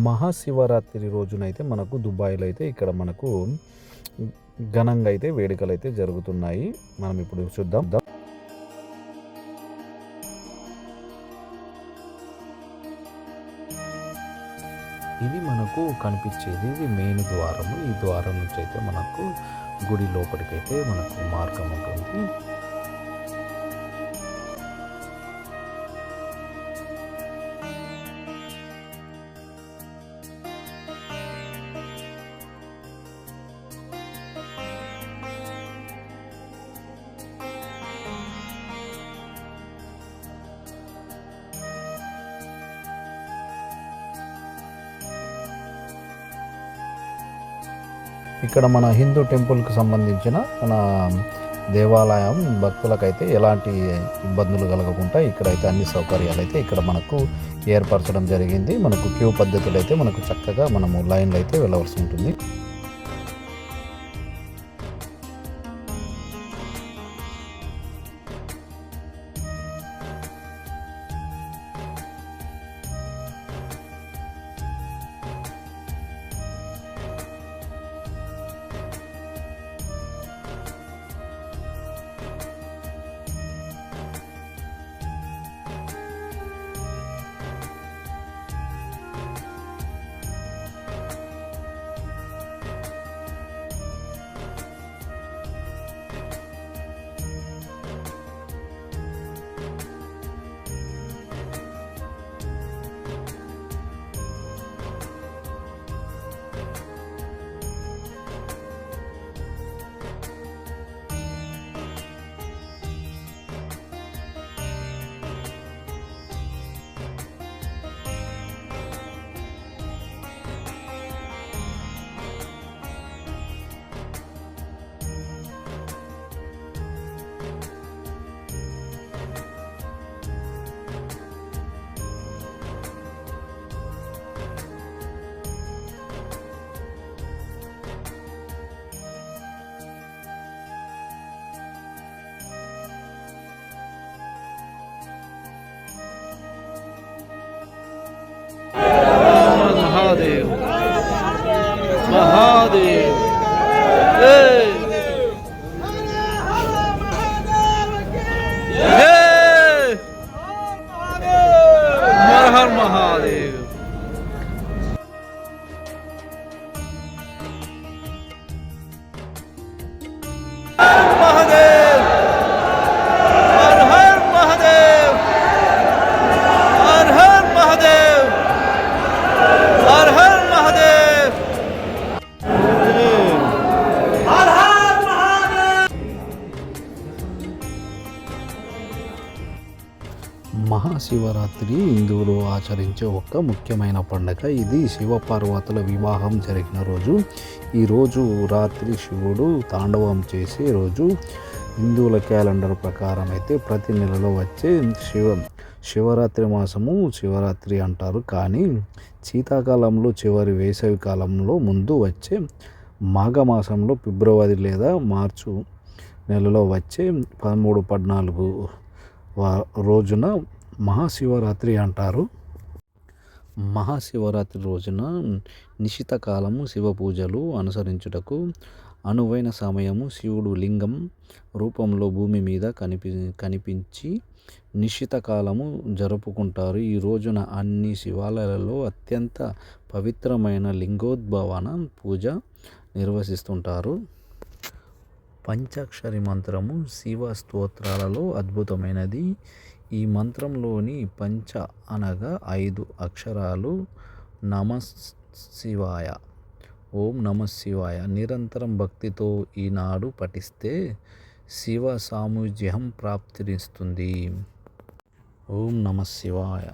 మహాశివరాత్రి రోజునైతే మనకు దుబాయ్‌లో అయితే ఇక్కడ మనకు ఘనంగా అయితే వేడుకలైతే జరుగుతున్నాయి. మనం ఇప్పుడు చూద్దాం. ఇది మనకు కనిపించేది ఇది మెయిన్ ద్వారము. ఈ ద్వారం నుంచి అయితే మనకు గుడి లోపలికైతే మనకు మార్గం ఉంటుంది. ఇక్కడ మన హిందూ టెంపుల్కి సంబంధించిన మన దేవాలయం భక్తులకైతే ఎలాంటి ఇబ్బందులు కలగకుండా ఇక్కడైతే అన్ని సౌకర్యాలు అయితే ఇక్కడ మనకు ఏర్పరచడం జరిగింది. మనకు క్యూ పద్ధతులు అయితే మనకు చక్కగా మనము లైన్లో అయితే వెళ్ళవలసి ఉంటుంది. महादेव महादेव हर हर महादेव। మహాశివరాత్రి హిందువులు ఆచరించే ఒక ముఖ్యమైన పండుగ. ఇది శివపార్వతుల వివాహం జరిగిన రోజు. ఈరోజు రాత్రి శివుడు తాండవం చేసే రోజు. హిందువుల క్యాలెండర్ ప్రకారం అయితే ప్రతి నెలలో వచ్చే శివరాత్రి మాసము శివరాత్రి అంటారు. కానీ శీతాకాలంలో చివరి వేసవి కాలంలో ముందు వచ్చే మాఘమాసంలో ఫిబ్రవరి లేదా మార్చు నెలలో వచ్చే 13, 14 రోజున మహాశివరాత్రి అంటారు. మహాశివరాత్రి రోజున నిశిత కాలము శివ పూజలు అనుసరించుటకు అనువైన సమయము. శివుడు లింగం రూపంలో భూమి మీద కనిపించి నిశిత కాలము జరుపుకుంటారు. ఈ రోజున అన్ని శివాలయాలలో అత్యంత పవిత్రమైన లింగోద్భవన పూజ నిర్వహిస్తుంటారు. పంచాక్షరి మంత్రము శివ స్తోత్రాలలో అద్భుతమైనది. ఈ మంత్రంలోని పంచ అనగా 5 అక్షరాలు నమఃశివాయ, ఓం నమఃశివాయ నిరంతరం భక్తితో ఈనాడు పఠిస్తే శివ సాయుజ్యం ప్రాప్తిస్తుంది. ఓం నమఃశివాయ.